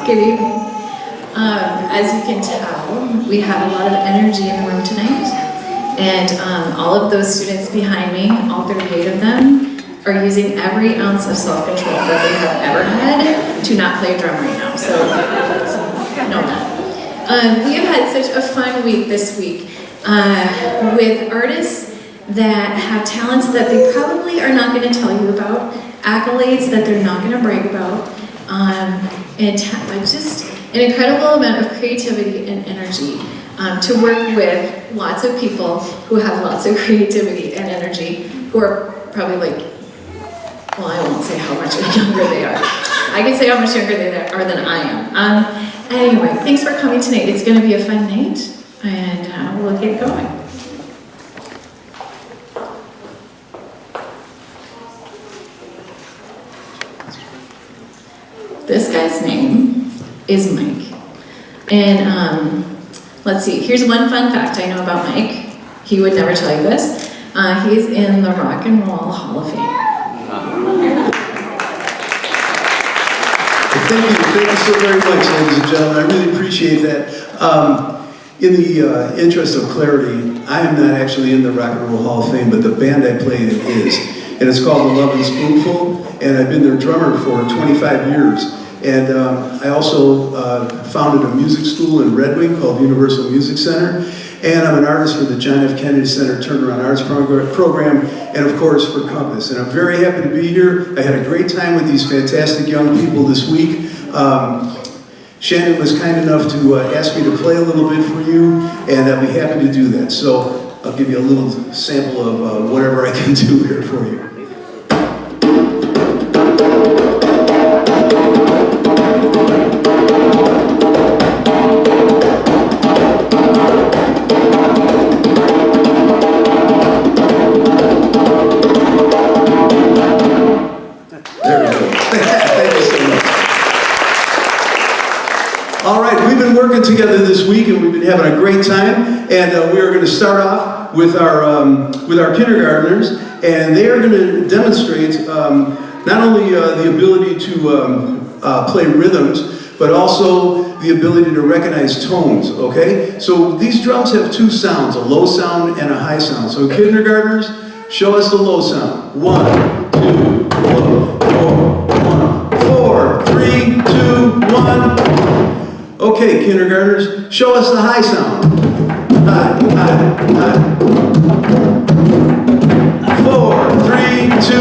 Good evening. As you can tell, we have a lot of energy in the room tonight. And all of those students behind me, all 38 of them, are using every ounce of self-control that they have ever had to not play a drum right now. So know that. We have had such a fun week this week with artists that have talents that they probably are not going to tell you about, accolades that they're not going to brag about, and just an incredible amount of creativity and energy to work with lots of people who have lots of creativity and energy, who are probably like, well, I won't say how much younger they are. I can say how much younger they are than I am. Anyway, thanks for coming tonight. It's going to be a fun night, and we'll get going. This guy's name is Mike. And let's see, here's one fun fact I know about Mike. He would never tell you this. He's in the Rock and Roll Hall of Fame. Thank you so very much, ladies and gentlemen. I really appreciate that. In the interest of clarity, I am not actually in the Rock and Roll Hall of Fame, but the band I play in is. And it's called The Lovin' Spoonful, and I've been their drummer for 25 years. And I also founded a music school in Red Wing called Universal Music Center. And I'm an artist for the John F. Kennedy Center Turnaround Arts Program, and of course for Compass. And I'm very happy to be here. I had a great time with these fantastic young people this week. Shannon was kind enough to ask me to play a little bit for you, and I'll be happy to do that. So I'll give you a little sample of whatever I can do here for you. Working together this week, and we've been having a great time. And we are going to start off with our kindergartners, and they are going to demonstrate not only the ability to play rhythms, but also the ability to recognize tones. Okay, so these drums have two sounds: a low sound and a high sound. So kindergartners, show us the low sound. 1, 2, 1, 4, 3, 2, 1. Okay, kindergartners, show us the high sound. High, high, high. 4, 3, 2,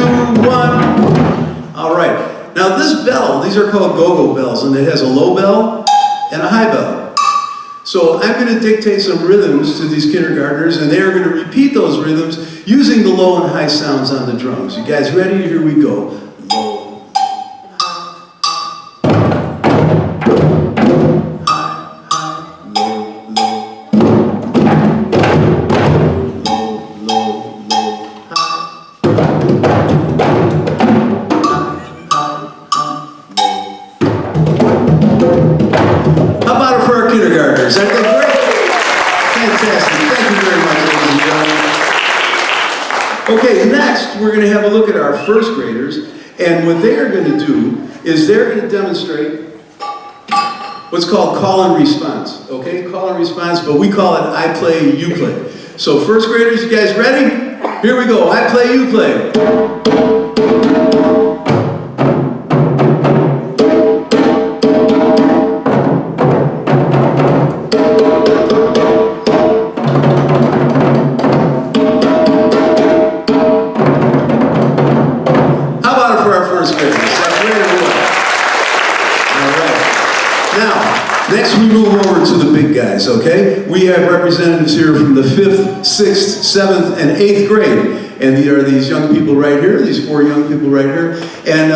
1. All right. Now this bell, these are called go-go bells, and it has a low bell and a high bell. So I'm going to dictate some rhythms to these kindergartners, and they are going to repeat those rhythms using the low and high sounds on the drums. You guys ready? Here we go. Okay, next we're going to have a look at our first graders, and what they are going to do is they're going to demonstrate what's called call and response. Okay, call and response, but we call it I play, you play. So first graders, you guys ready? Here we go. I play, you play. Okay, we have representatives here from the 5th, 6th, 7th, and 8th grade. And there are these young people right here, these 4 young people right here. And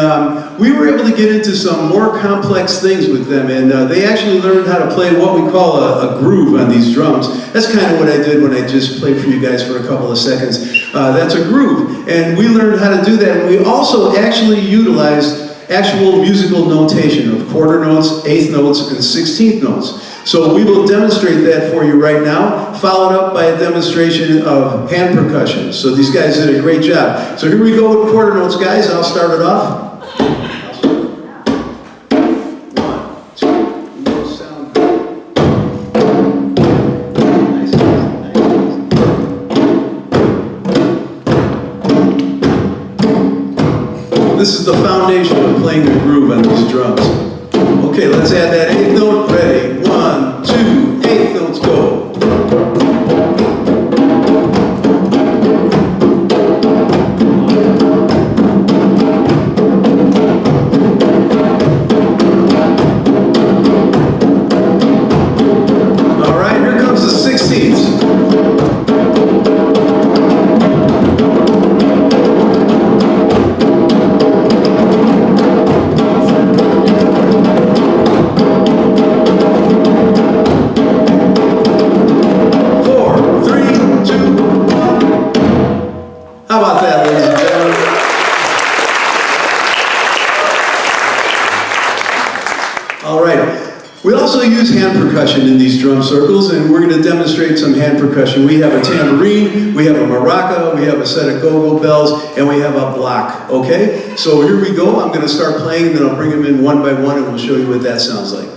we were able to get into some more complex things with them. And they actually learned how to play what we call a groove on these drums. That's kind of what I did when I just played for you guys for a couple of seconds. That's a groove. And we learned how to do that. And we also actually utilized actual musical notation of quarter notes, eighth notes, and 16th notes. So we will demonstrate that for you right now, followed up by a demonstration of hand percussion. So these guys did a great job. So here we go with quarter notes, guys. I'll start it off. 1, 2. This is the foundation of playing the groove on these drums. Okay, let's add that eighth note. Ready? 1, 2, eighth notes, go. All right, here comes the 16th. How about that, ladies and gentlemen? All right. We also use hand percussion in these drum circles, and we're going to demonstrate some hand percussion. We have a tambourine, we have a maraca, we have a set of go-go bells, and we have a block, okay? So here we go. I'm going to start playing, and then I'll bring them in one by one, and we'll show you what that sounds like.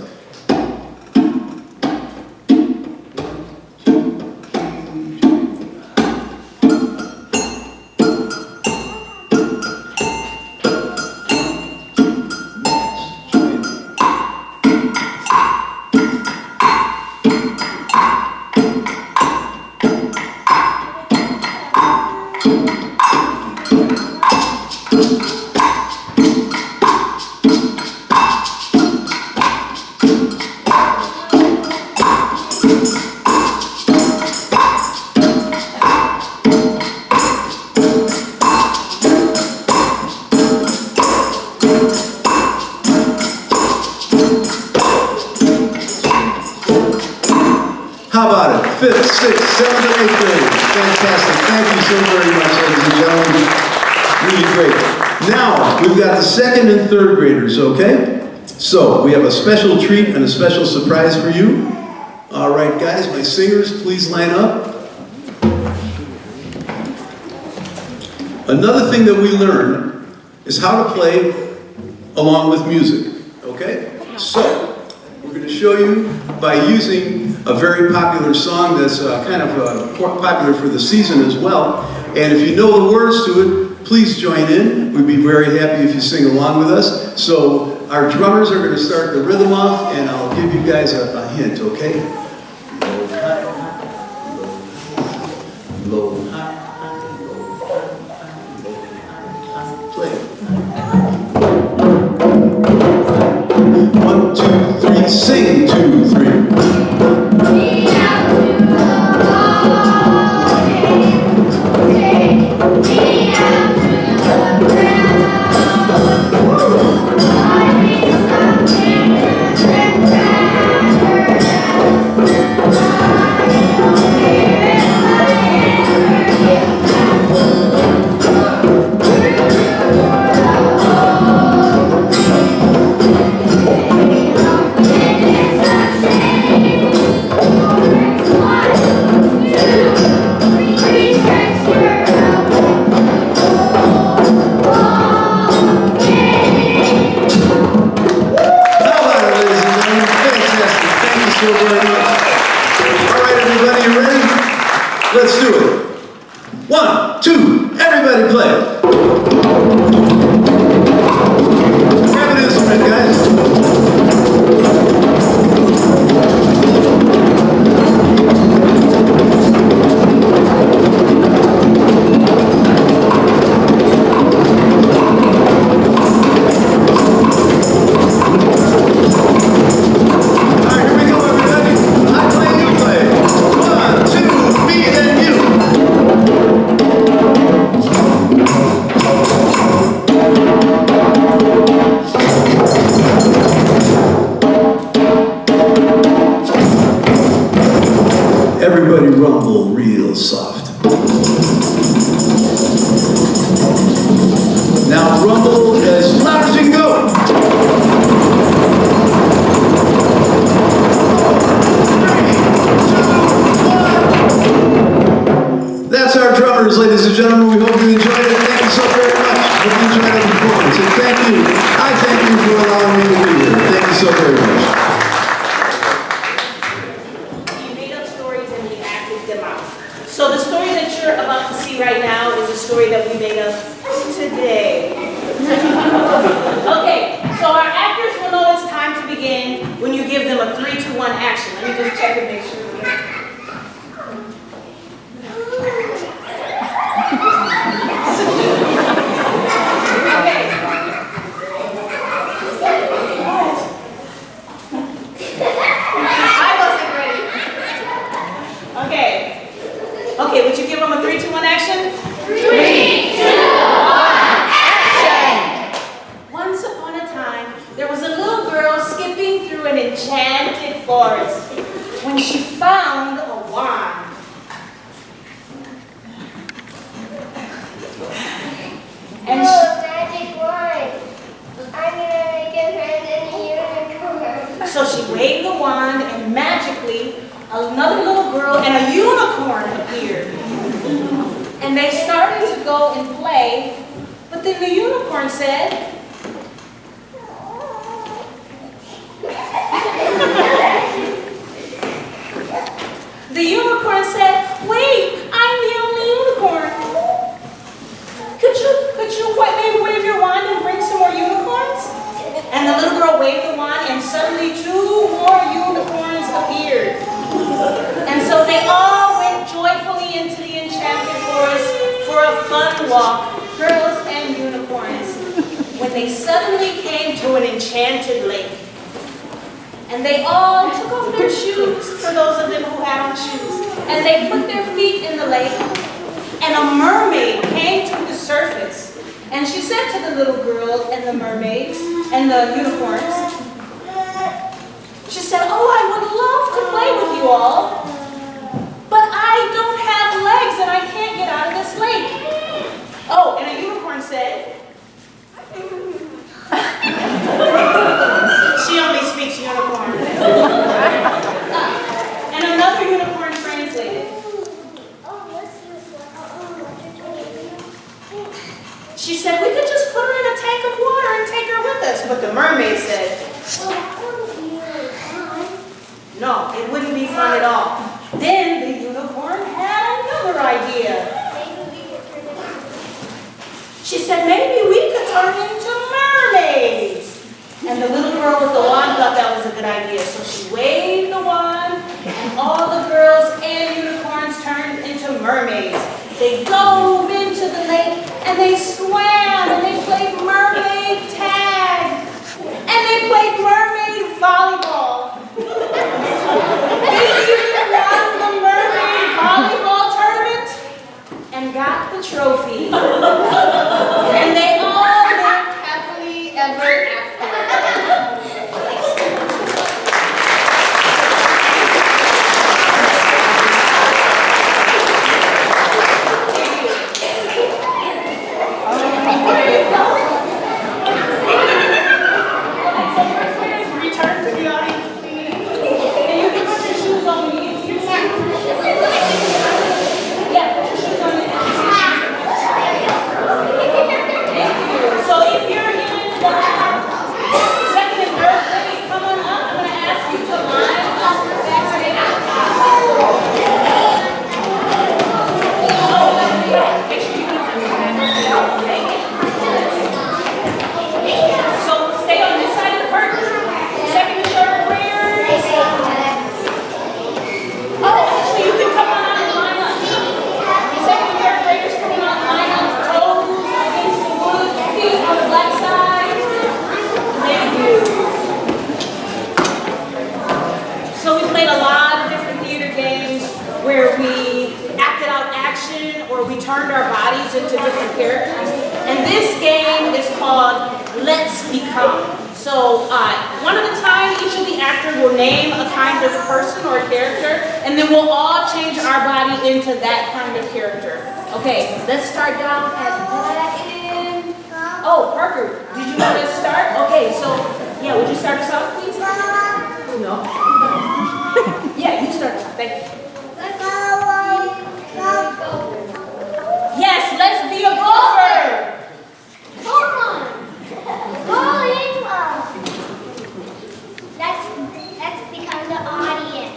How about it? 5th, 6th, 7th, and 8th grade. Fantastic. Thank you so very much, ladies and gentlemen. Really great. Now, we've got the 2nd and 3rd graders, okay? So, we have a special treat and a special surprise for you. All right, guys, my singers, please line up. Another thing that we learned is how to play along with music, okay? So, we're going to show you by using a very popular song that's kind of popular for the season as well. And if you know the words to it, please join in. We'd be very happy if you sing along with us. So our drummers are going to start the rhythm off, and I'll give you guys a hint, okay? Low, high, low, high, low, play. 1, 2, 3, sing, 2, 3. Let's do it. 1, 2, everybody play. Grab an instrument, guys. Everybody rumble real soft. Now rumble as loud as you can go. 3, 2, 1. That's our drummers, ladies and gentlemen. We hope you enjoyed it. Thank you so very much. Hope you enjoyed our performance. And thank you. I thank you for allowing me to be here. Thank you so very much. So the story that you're about to see right now is a story that we made up today. Okay, so our actors will know it's time to begin when you give them a 3, 2, 1 action. Let me just check and make sure. Okay. I wasn't ready. Okay. Okay, would you give them a 3, 2, 1 action? 3, 2, 1, action! Once upon a time, there was a little girl skipping through an enchanted forest when she found a wand. And she, magic wand. I'm gonna make a friend in a unicorn. so she waved the wand and magically another little girl and a unicorn appeared. And they started to go and play, but then the unicorn said, wait, I'm the only unicorn. Could you maybe wave your wand and bring some more unicorns? And the little girl waved the wand and suddenly 2 more unicorns appeared. And so they all went joyfully into the enchanted forest for a fun walk, girls and unicorns, when they suddenly came to an enchanted lake. And they all took off their shoes, for those of them who had on shoes, and they put their feet in the lake, and a mermaid came to the surface. And she said to the little girl and the mermaids and the unicorns, she said, oh, I would love to play with you all, but I don't have legs and I can't get out of this lake. Oh, and a unicorn said, she only speaks unicorn. And another unicorn translated. She said, we could just put her in a tank of water and take her with us. But the mermaid said, no, it wouldn't be fun at all. Then the unicorn had another idea. She said, maybe we could turn into mermaids. And the little girl with the wand thought that was a good idea. So she waved the wand, and all the girls and unicorns turned into mermaids. They dove into the lake, and they swam, and they played mermaid tag, and they played mermaid volleyball. They even won the mermaid volleyball tournament and got the trophy. And they all lived happily ever after. Return to the audience, please. And you can put your shoes on me. Yeah, put your shoes on me. Thank you. So if you're in the second and third grade, come on up. I'm going to ask you to line up the back. So stay on this side of the curtain. Second and third graders. Oh, actually, you can come on out and line up. Second and third graders, come on out and line up. Toes against the wood, feet on the black side. Thank you. So we played a lot of different theater games where we acted out action or we turned our bodies into different characters. And this game is called Let's Become. So one at a time, each of the actors will name a kind of person or character, and then we'll all change our body into that kind of character. Okay, let's start down at that end. Oh, Parker, did you want to start? Okay, so, yeah, would you start us off, please? No. Yeah, you start us off. Thank you. Yes, let's be a golfer. Let's become the audience.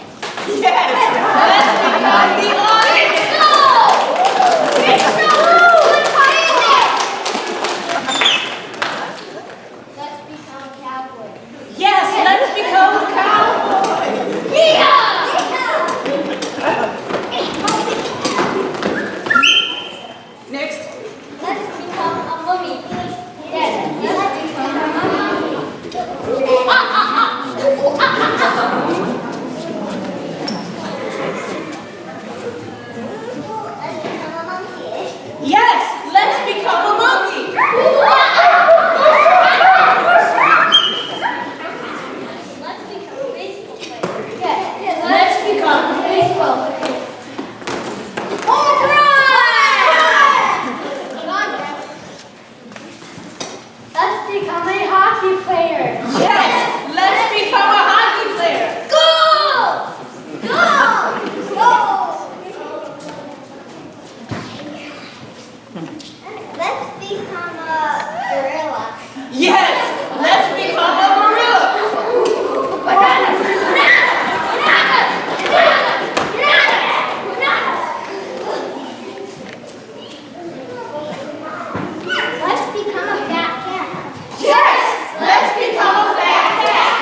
Yes, let's become the audience. baseball player. Home run! Let's become a hockey player. Yes, let's become a hockey player. Goal! Goal! Goal! Let's become a gorilla. Yes, let's become a gorilla. Let's become a fat cat. Yes, let's become a fat cat.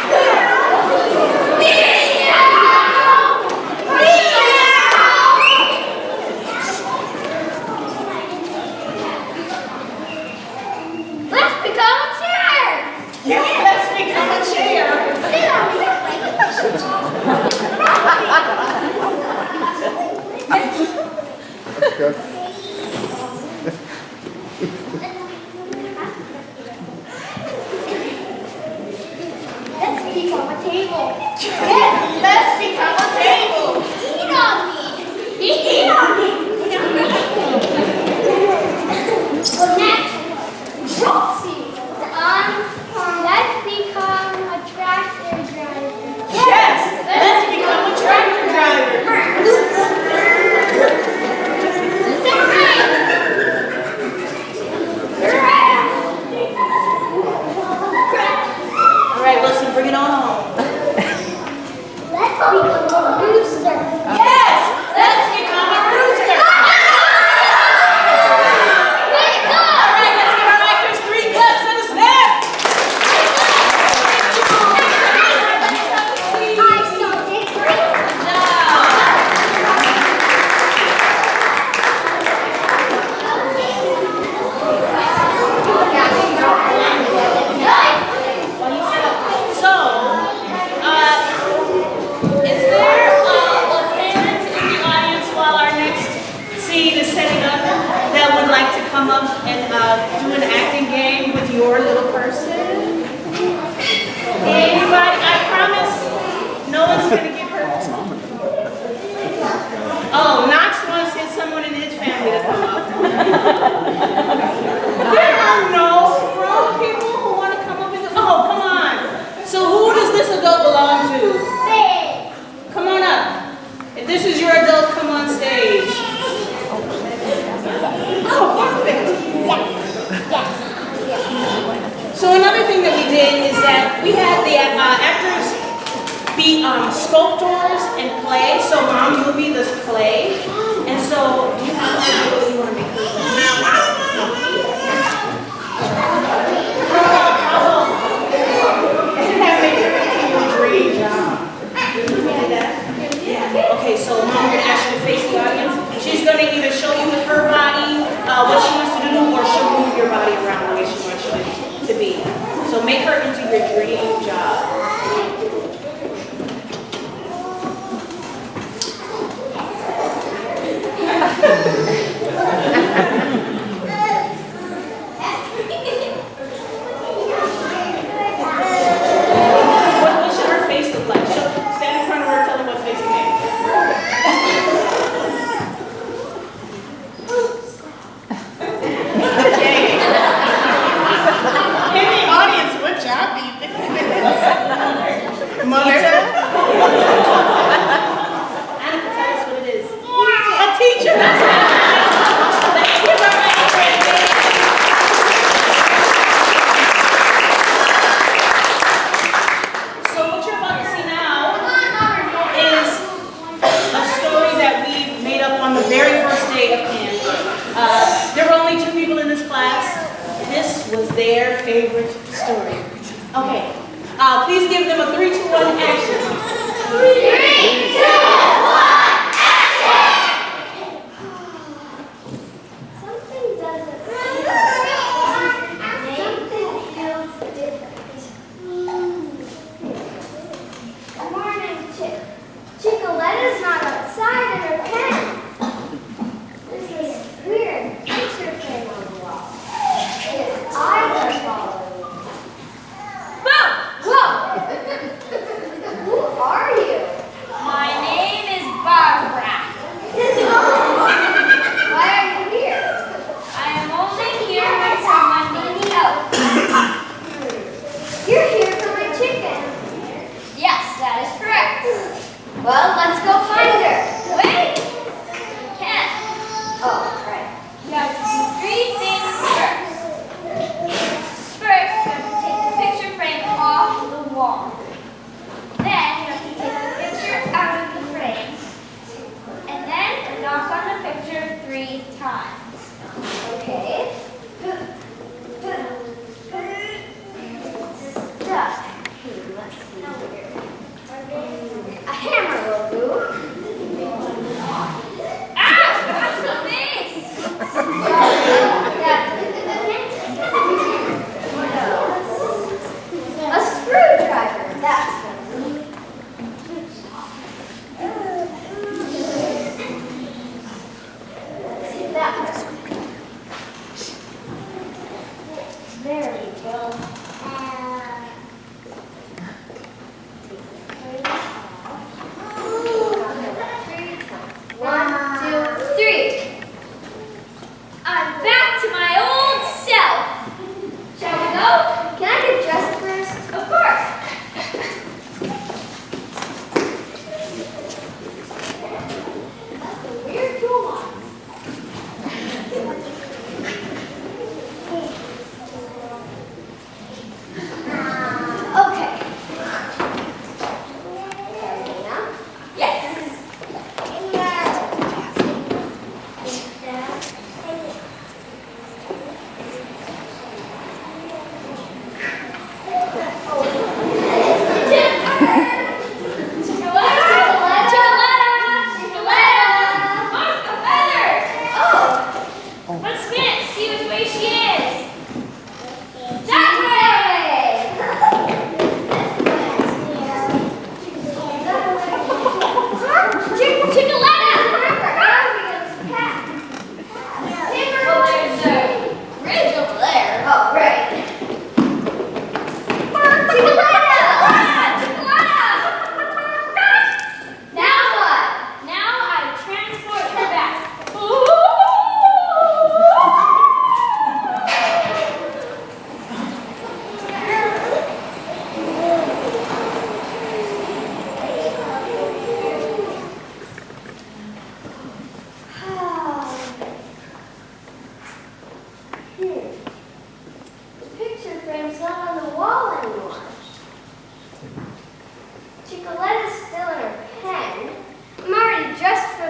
Let's become a chair. Yes, let's become a chair. Sit on Let's become a table. Yes, let's become a table. Eat on me. Eat on me. Well, next, trophy. Let's become a tractor driver. Yes, let's become a tractor driver. All right, Wilson, bring it on home. Let's become a rooster. Yes, let's become a rooster. All right, let's give our actors 3 claps and a snap. I'm so different. Good job. So, is there a parent in the audience while our next scene is setting up that would like to come up and do an acting game with your little person? Anybody? I promise no one's going to get hurt. Oh, Knox wants someone in his family to come up. There are no grown people who want to come up and go, oh, come on. So who does this adult belong to? Big. Come on up. If this is your adult, come on stage. Oh, perfect. So another thing that we did is that we had the actors be sculptors and clay. So Mom, you'll be the clay. And so do you have an idea what you want to make? Okay, so Mom, we're going to ask you to face the audience. She's going to either show you with her body what she wants to do, or she'll move your body around the way she wants you to be. So make her into your dream job. What should her face look like? Stand in front of her, tell her what face you made. In the audience, what job do you think? Mother? Annika, tell us what it is. A teacher, that's right. Let's give her a hand. So what you're about to see now is a story that we made up on the very first day of camp. There were only 2 people in this class. This was their favorite story. Okay, please give them a 3, 2, 1 action. 3, 2, 1, action! Something doesn't Something feels different. Good morning, Chicoletta's not outside in her pen. There's this weird picture frame on the wall. His eyes are following me. Whoa! Whoa! Who are you?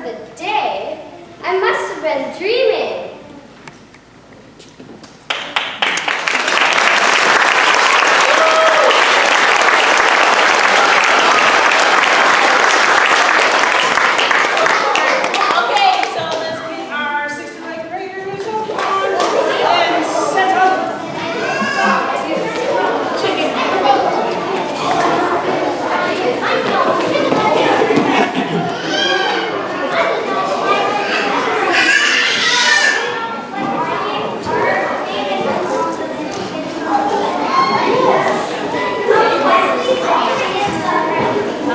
the day. I must have been dreaming. Okay, so let's get our 6th grade graders on and set up.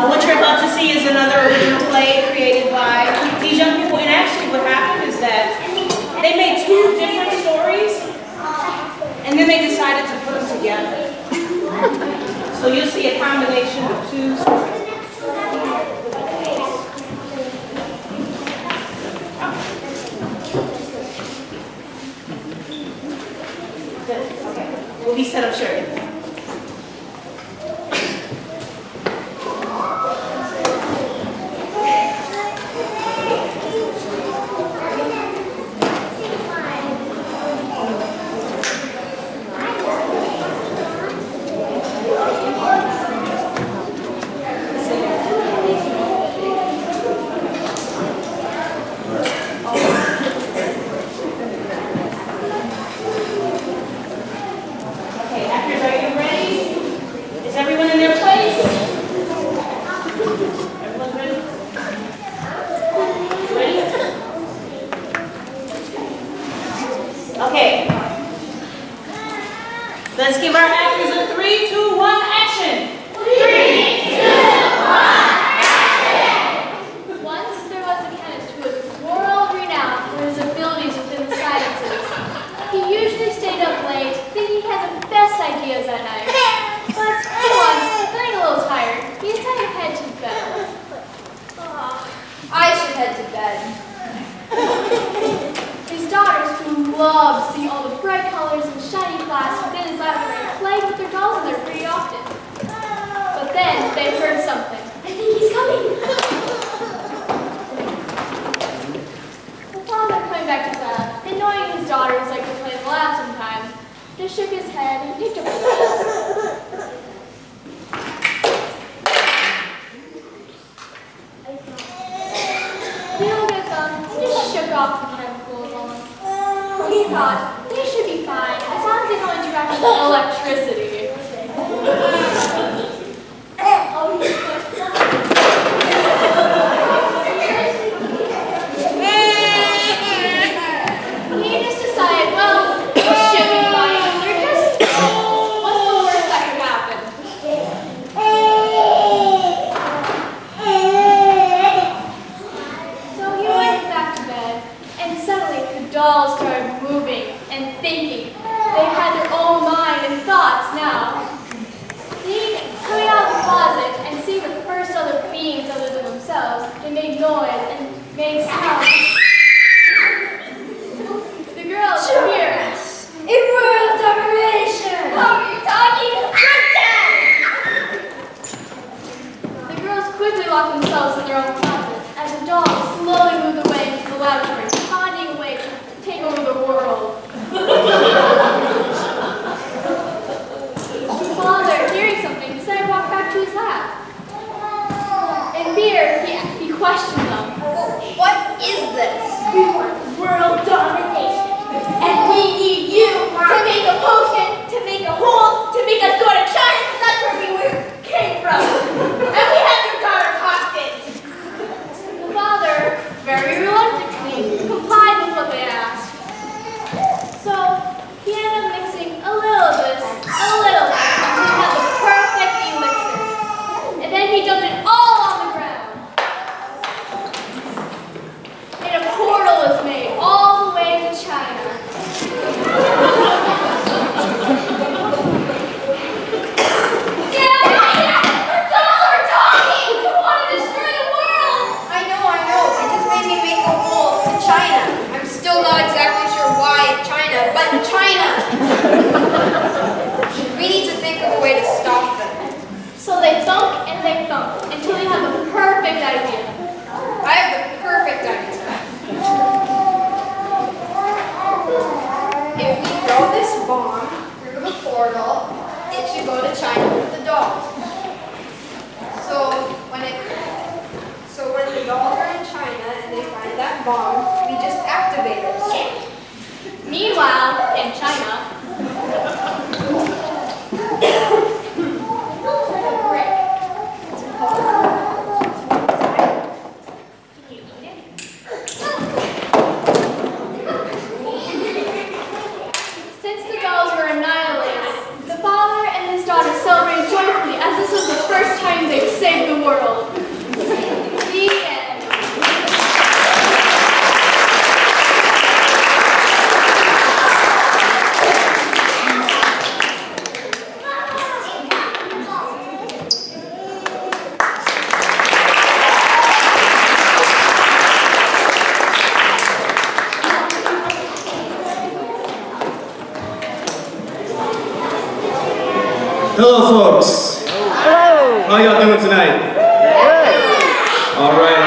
What you're about to see is another original play created by these young people. And actually what happened is that they made 2 different stories and then they decided to put them together. So you'll see a combination of 2 stories. Okay, we'll be set up shortly. Okay, actors, are you ready? Is everyone in their place? Everyone's ready? Ready? Okay. Let's give our actors a 3, 2, 1, action! 3, 2, 1, action! Once there was a chemist who was world-renowned for his abilities within the sciences. He usually stayed up late, thinking he had the best ideas at night. But once, feeling a little tired, he decided to head to bed. I should head to bed. His daughters, who loved to see all the bright colors and shiny glass within his laboratory, played with their dolls in there pretty often. But then they heard something. I think he's coming. The father, coming back to his lab, and knowing his daughters like to play in the lab sometimes, just shook his head and picked up the dolls. He looked at them and just shook off the chemicals on them. He thought, they should be fine, as long as they don't interact with electricity. He just decided, well, it should be fine. They're just, what's the worst that could happen? So he went back to bed, and suddenly the dolls started moving and thinking. They had their own mind and thoughts now. He, coming out of the closet and seeing the first other beings other than themselves, they made noise and made sound. The girls here. In world domination! How are you talking? The girls quickly locked themselves in their own closet as the dolls slowly moved away into the laboratory, finding a way to take over the world. The father, hearing something, decided to walk back to his lab. In fear, he questioned them. What is this? We want world domination. And we need you to make a potion, to make a hole, to make us go to China, because that's where we came from. And we have your daughter hostage. The father, very reluctantly, complied with what they asked. So he ended up mixing a little of this, a little of that, until he had the perfect elixir. And then he dumped it all on the ground. And a portal was made all the way to China. But China! We need to think of a way to stop them. So they thunk and they thunk until they had the perfect idea. I have the perfect bomb we just activated. Meanwhile, in China, since the dolls were annihilated, the father and his daughter celebrated joyfully as this was the first time they'd saved the world. The end. Hello, folks. Hello. How y'all doing tonight? All right.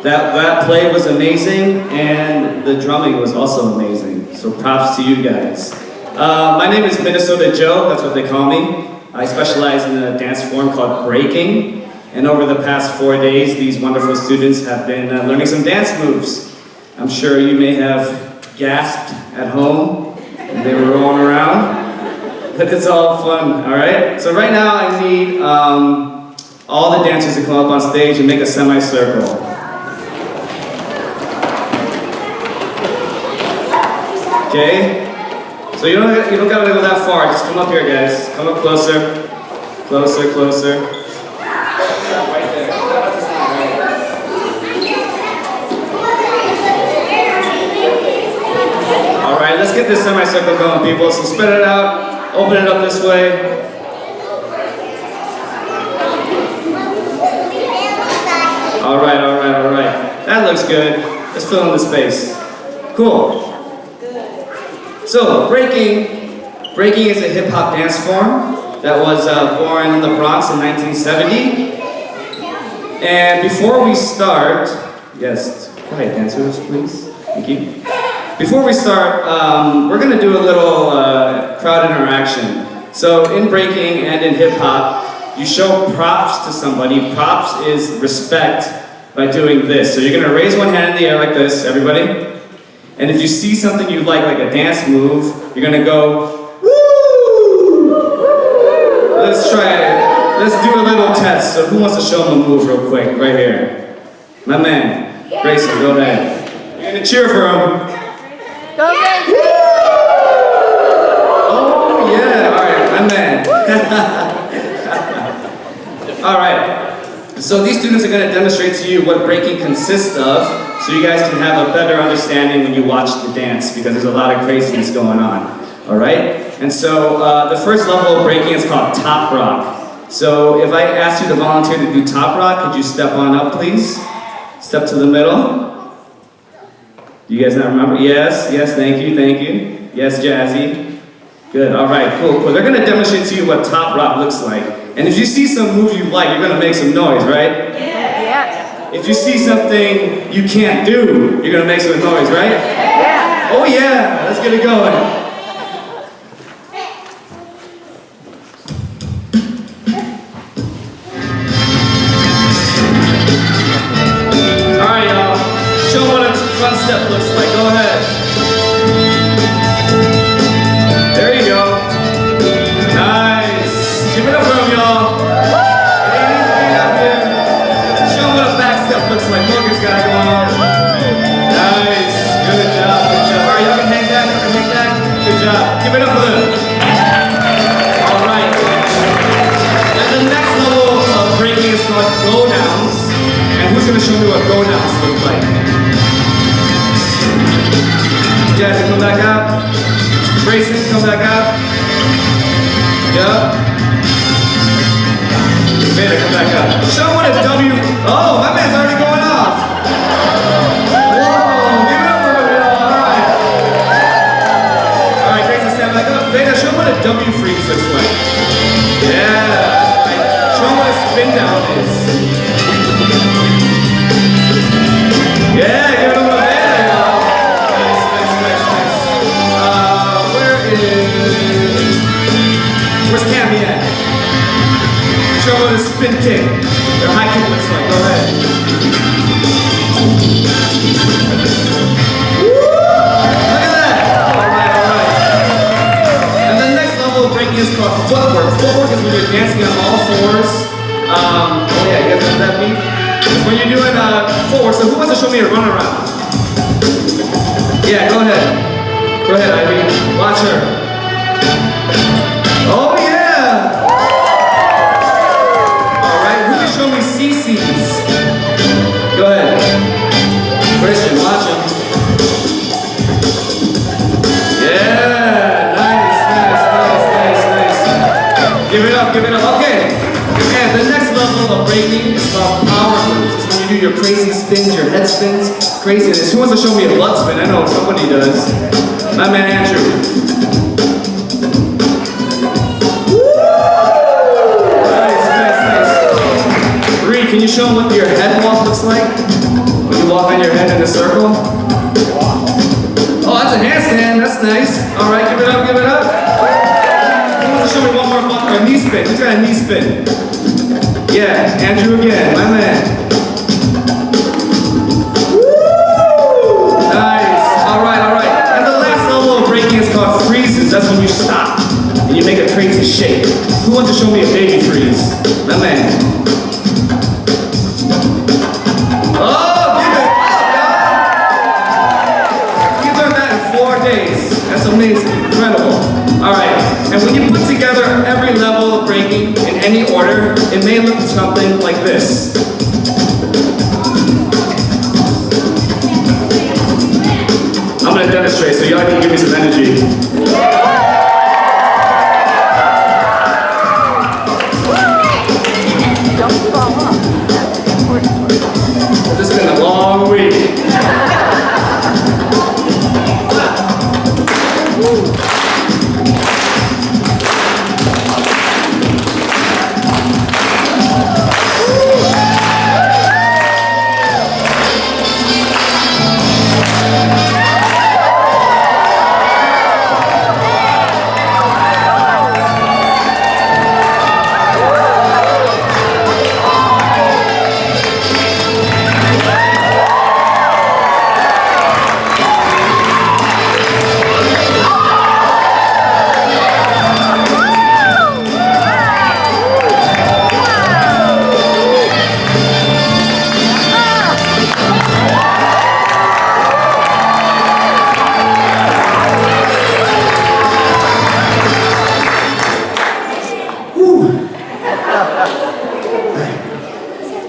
That play was amazing, and the drumming was also amazing. So props to you guys. My name is Minnesota Joe. That's what they call me. I specialize in a dance form called breaking, and over the past 4 days, these wonderful students have been learning some dance moves. I'm sure you may have gasped at home when they were rolling around. But it's all fun, all right? So right now I need all the dancers to come up on stage and make a semicircle. Okay? So you don't gotta go that far, just come up here, guys. Come up closer. Closer, closer. Right there. All right, let's get this semicircle going, people. So spread it out. Open it up this way. All right. That looks good. Let's fill in the space. Cool. So, breaking is a hip-hop dance form that was born in the Bronx in 1970. And before we start, yes, quiet dancers, please. Thank you. Before we start, we're going to do a little crowd interaction. So in breaking and in hip-hop, you show props to somebody. Props is respect by doing this. So you're going to raise one hand in the air like this, everybody. And if you see something you like a dance move, you're going to go, woo! Let's try it. Let's do a little test. So who wants to show them a move real quick? Right here. My man, Grayson, go ahead. You're going to cheer for him. Go get Oh yeah, alright, my man. Alright, so these students are going to demonstrate to you what breaking consists of, so you guys can have a better understanding when you watch the dance, because there's a lot of craziness going on. Alright, and so the first level of breaking is called top rock. So if I asked you to volunteer to do top rock, could you step on up please? Step to the middle. You guys not remember? Yes, thank you. Yes, Jazzy. Good, all right, cool. They're gonna demonstrate to you what top rock looks like. And if you see some move you like, you're gonna make some noise, right? Yeah. If you see something you can't do, you're gonna make some noise, right? Yeah. Oh yeah, let's get it going. All right, y'all. Show them what a front step looks like. Go ahead. There you go. Nice. Give it up for them, y'all. Ladies, bring it up here. Show them what a back step looks like. Morgan's got it going on. Nice. Good job. All right, y'all can hang back. Good job. Give it up for them. All right. And the next level of breaking is called go downs. And who's going to show me what go downs look like? Jazzy, come back up. Grayson, come back up. Yup. Vader, come back up. Show what a W. Oh, my man's already going off. Whoa, give it up for him, y'all. Alright. Alright, Grayson, stand back up. Vader, show what a W freeze looks like. Yeah. Right. Show what a spin down is. Yeah, give it up for Vader, y'all. Nice. Where's Cammy at? Show her the spin kick. Their high kick looks like. Go ahead. forward, so who wants to show me a runaround? Yeah, go ahead. Go ahead, Ivy. Watch her. Oh, yeah! All right, who can show me CC's? Go ahead. Christian, watch him. Yeah, nice. Give it up, okay. And the next level of breaking is called power moves. It's when you do your crazy spins, your head spins, craziness. Who wants to show me a butt spin? I know somebody does. My man Andrew. Nice. Reed, can you show them what your head walk looks like? When you walk on your head in a circle? Oh, that's a handstand. That's nice. All right, give it up. Who wants to show me one more butt or a knee spin? Who's got a knee spin? Yeah, Andrew again, my man. Nice. All right. And the last level of breaking is called freezes. That's when you stop and you make a crazy shake. Who wants to show me a baby freeze? My man. Oh, give it up, y'all. You learned that in 4 days. That's amazing, incredible. All right, and when you put together every level of breaking in any order, it may look something like this. I'm gonna demonstrate so y'all can give me some energy. Don't fall off. That's important. This has been a long week.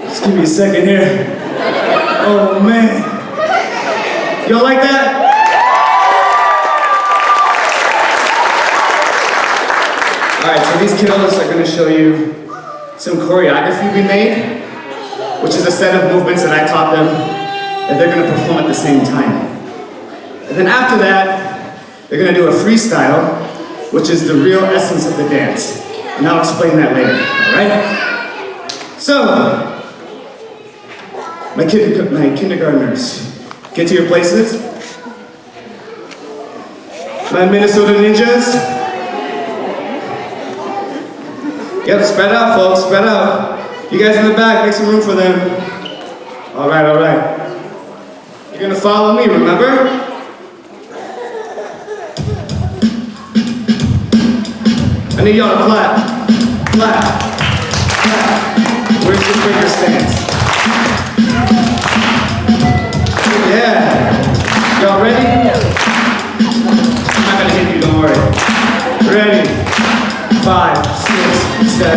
Just give me a second here. Oh man. Y'all like that? Alright, so these kiddos are going to show you some choreography we made, which is a set of movements that I taught them that they're going to perform at the same time. And then after that, they're going to do a freestyle, which is the real essence of the dance. And I'll explain that later, alright? So, my kindergartners, get to your places. My Minnesota ninjas. Yep, spread out, folks, spread out. You guys in the back, make some room for them. All right. You're gonna follow me, remember? I need y'all to clap. Where's your finger stance? Yeah. Y'all ready? I'm not gonna hit you, don't worry. Ready? 5, 6, 7.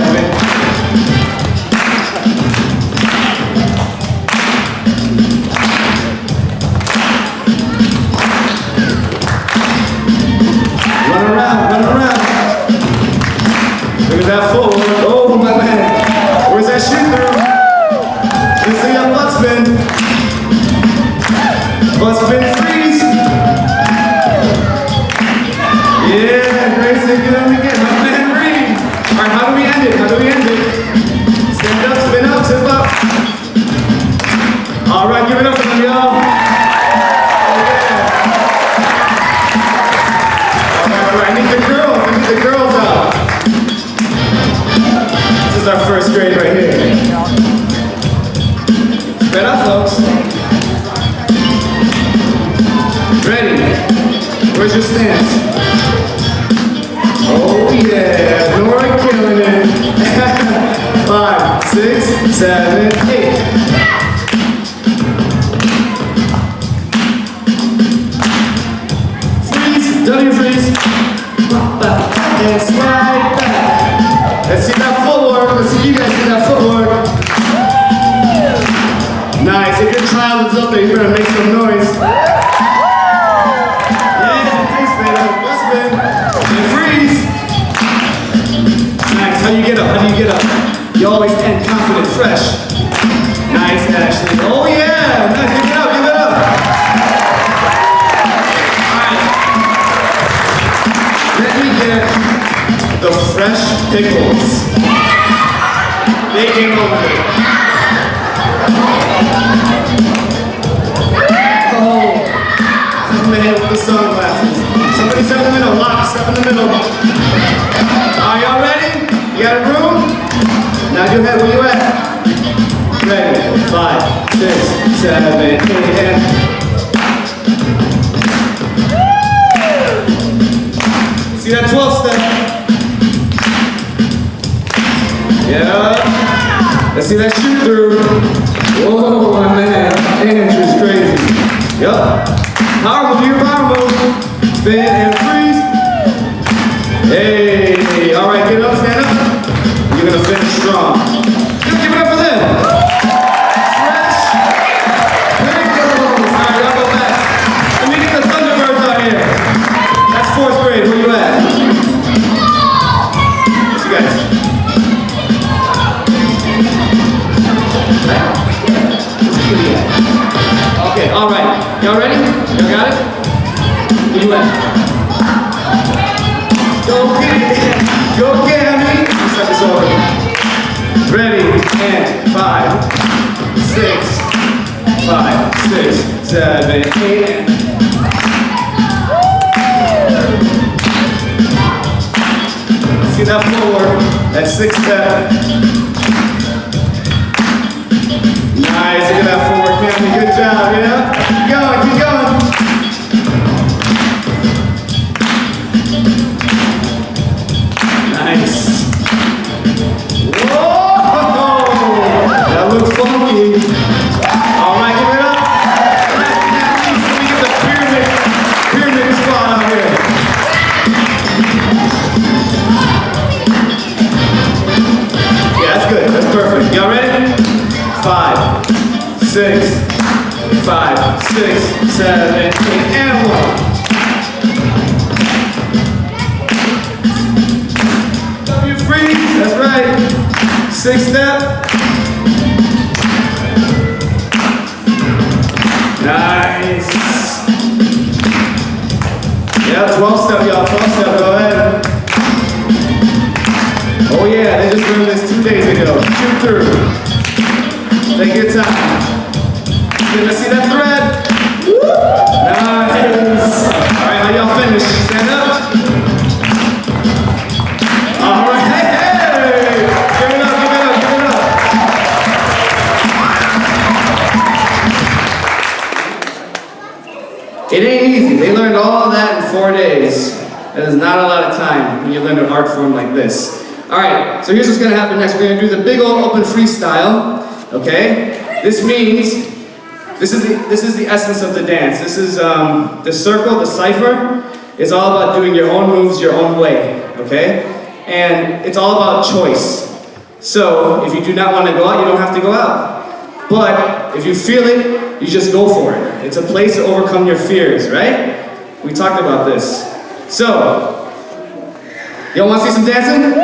Run around. Look at that forward. Oh, my man. Where's that shit through? Let's see your butt spin. Butt spin freeze. Yeah, Grayson, get up again. My man Reed. All right, how do we end it? Stand up, spin up, tip up. All right, give it up for them, y'all. I need the girls out. This is our first grade right here. Spread out, folks. Ready? Where's your stance? Oh yeah, Nora killing it. 5, 6, 7, 8. Nice. If your child is up there, you better make some noise. Yeah, thanks, man. Bust man. And freeze. Nice. How do you get up? How do you get up? You always end confident, fresh. Nice, Ashley. Oh yeah. Nice. Give it up. Give it up. All right. Let me get the fresh pickles. They came over here. Oh, man with the sunglasses. Somebody step in the middle. Lock, step in the middle. Are y'all ready? You got a room? Now your head, where you at? Ready? 5, 6, 7, 8, and... See that 12 step? Yeah. Let's see that shoot through. Whoa, my man. Andrew's crazy. Yup. Power move, your power move. Spin and freeze. Hey. All right, get up, stand up. You're gonna finish strong. Give it up for them. Fresh. Pickles. All right, y'all go back. Let me get the Thunderbirds out here. That's 4th grade. Where you at? What's you guys? Okay, all right. Y'all ready? Y'all got it? Where you at? Go get it. Go get me. Let's start this over. Ready? And 5, 6, 5, 6, 7, 8, and... See that forward. That 6 step. Nice, look at that forward Cammy, good job, yeah? Keep going, keep going. Nice. Whoa! That looks funky. All right, give it up. Let me get the pyramid squad out here. Yeah, that's good, that's perfect. Y'all ready? 5, 6, 5, 6, 7, 8, and 1. W freeze, that's right. 6 step. Nice. Yeah, 12 step, y'all. 12 step, go ahead. Oh yeah, they just learned this 2 days ago. Shoot through. Take your time. Good to see that thread. Nice. All right, how y'all finish? Stand up. All right, hey, hey. Give it up, give it up, give it up. It ain't easy. They learned all that in 4 days. That is not a lot of time when you learn an art form like this. All right, so here's what's gonna happen next. We're gonna do the big old open freestyle. Okay? This means, this is the essence of the dance. This is the circle, the cipher. It's all about doing your own moves your own way, okay? And it's all about choice. So, if you do not want to go out, you don't have to go out. But, if you feel it, you just go for it. It's a place to overcome your fears, right? We talked about this. So, y'all want to see some dancing?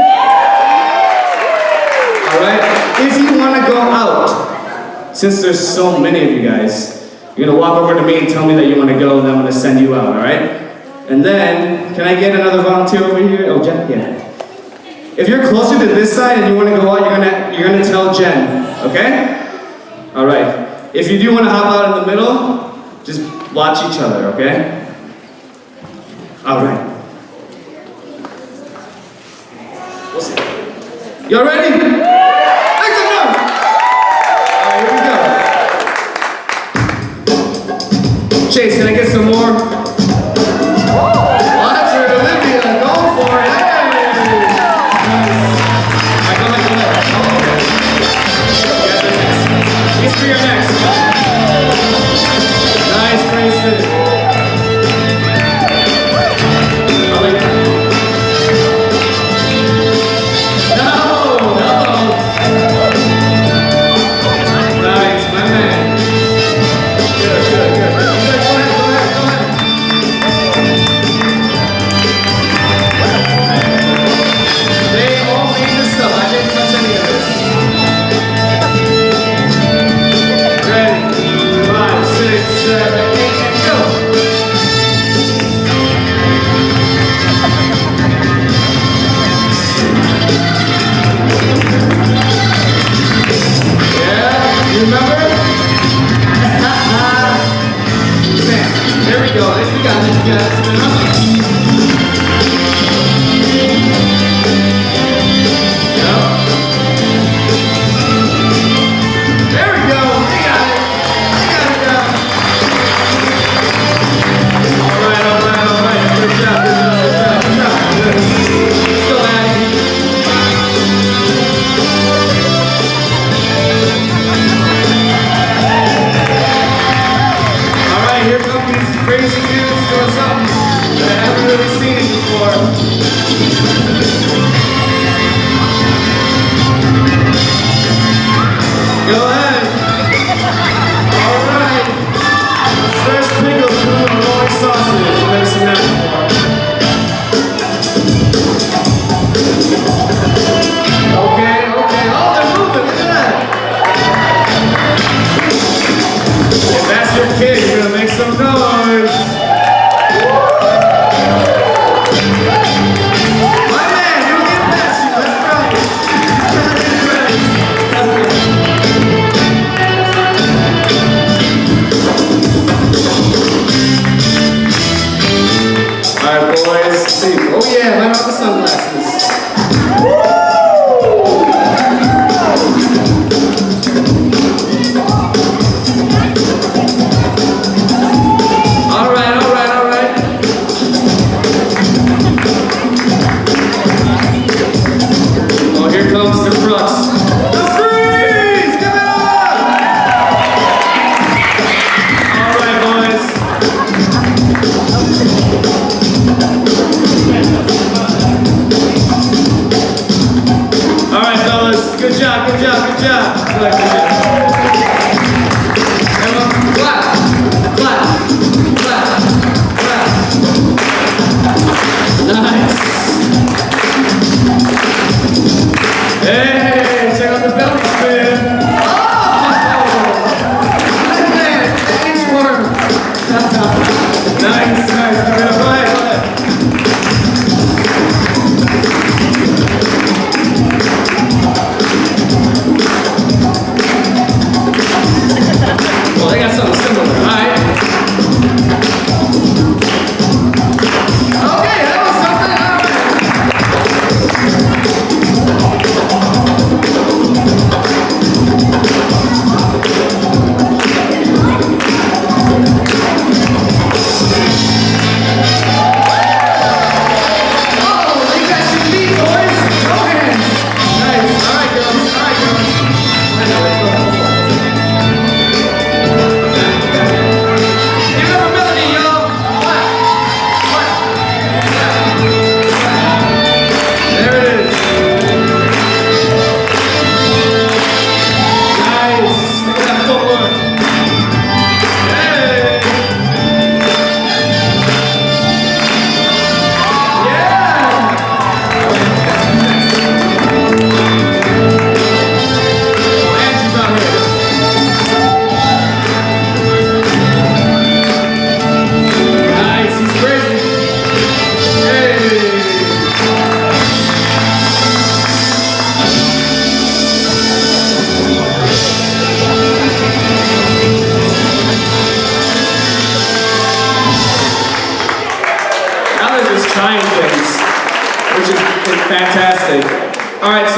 Alright, if you want to go out, since there's so many of you guys, you're going to walk over to me and tell me that you want to go, and then I'm going to send you out, alright? And then, can I get another volunteer over here? Oh, Jen, yeah. If you're closer to this side and you want to go out, you're gonna tell Jen, okay? Alright, if you do want to hop out in the middle, just watch each other, okay? Alright. We'll see. Y'all ready? Make some noise! Alright, here we go. Chase, can I get some more? Watch her, Olivia, go for it! Hey! Nice. Alright, go ahead. You guys are next. These three are next. Nice, Grayson. Nice, my man. Fantastic. All right,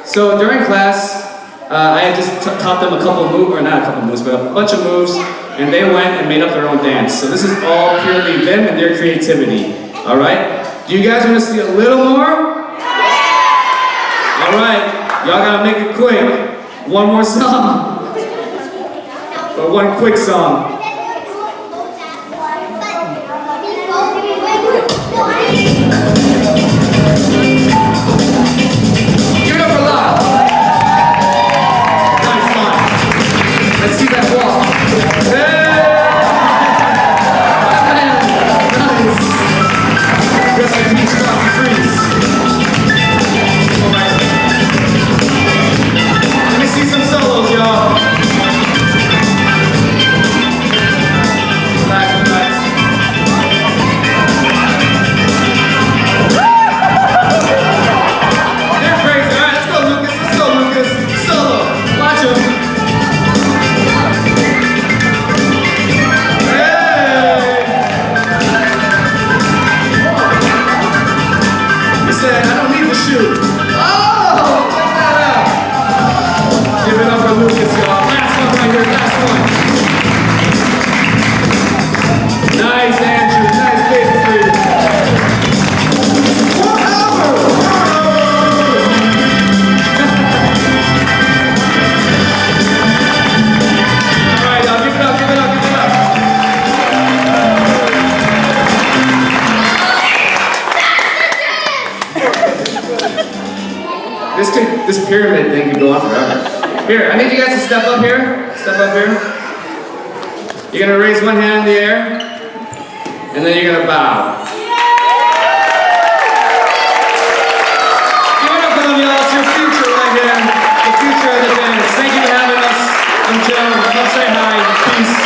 so during class, I had just taught them a couple of moves, or not a couple of moves, but a bunch of moves, and they went and made up their own dance. So this is all purely them and their creativity. All right? Do you guys want to see a little more? All right, y'all gotta make it quick. One more song. Or one quick song. Give it up for love. Nice one. Let's see that walk. Hey! Nice. Just like Beach Frosty Freeze. All right. Let me see some solos, y'all. Nice, nice. They're crazy. All right, let's go, Lucas. Let's go, Lucas. Solo. Watch him. Hey! He said, I don't need to shoot. Oh, check that out. Give it up for Lucas, y'all. Last one right here, last one. Nice, Andrew. Nice baby for you. 1 hour. All right, y'all, give it up, give it up, give it up. This pyramid thing could go on forever. Here, I need you guys to step up here. Step up here. You're gonna raise one hand in the air, and then you're gonna bow. Give it up for them, y'all. It's your future right here. The future of the dance. Thank you for having us. I'm Joe. Come say hi. Peace.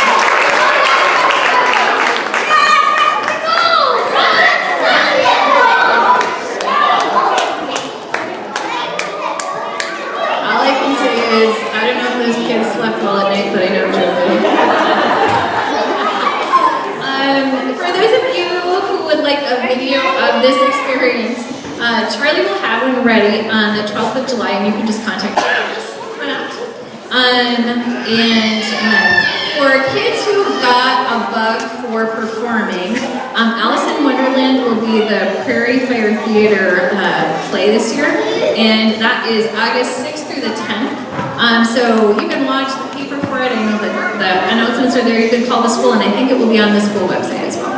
All I can say is, I don't know if those kids slept well at night, but I know Joe did. For those of you who would like a video of this experience, Charlie will have one ready on the 12th of July, and you can just contact us for that. For kids who got a bug for performing, Alice in Wonderland will be the Prairie Fire Theater play this year, and that is August 6th through the 10th. So you can watch the paper for it. I know that the announcements are there. You can call the school, and I think it will be on the school website as well.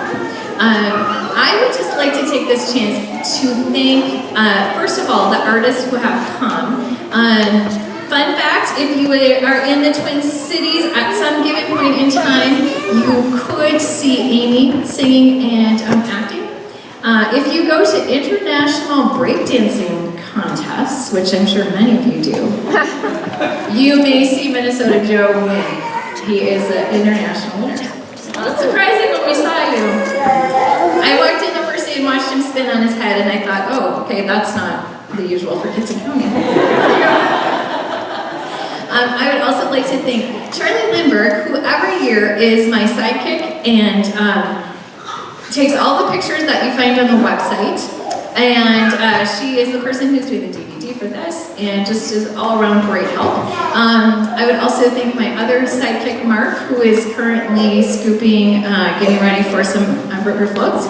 I would just like to take this chance to thank, first of all, the artists who have come. Fun fact, if you are in the Twin Cities at some given point in time, you could see Amy singing and acting. If you go to international breakdancing contests, which I'm sure many of you do, you may see Minnesota Joe win. He is an international winner. Well, it's surprising when we saw you. I walked in the first day and watched him spin on his head, and I thought, oh, okay, that's not the usual for Kids County. I would also like to thank Charlie Lindbergh, who every year is my sidekick and takes all the pictures that you find on the website. And she is the person who's doing the DVD for this and just is all around great help. I would also thank my other sidekick, Mark, who is currently scooping, getting ready for some river floats.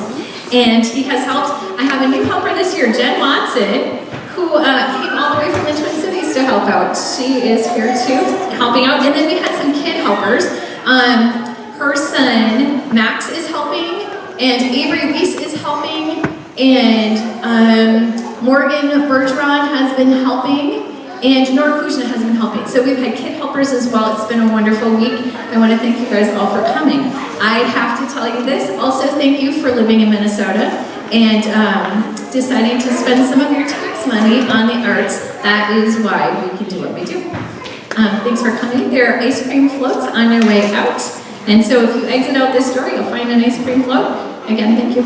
And he has helped. I have a new helper this year, Jen Watson, who came all the way from the Twin Cities to help out. She is here too, helping out. And then we had some kid helpers. Her son, Max, is helping, and Avery Weiss is helping, and Morgan Bergeron has been helping, and Nora Kuzna has been helping. So we've had kid helpers as well. It's been a wonderful week. I want to thank you guys all for coming. I have to tell you this. Also, thank you for living in Minnesota and deciding to spend some of your tax money on the arts. That is why we can do what we do. Thanks for coming. There are ice cream floats on your way out. And so if you exit out this door, you'll find an ice cream float. Again, thank you.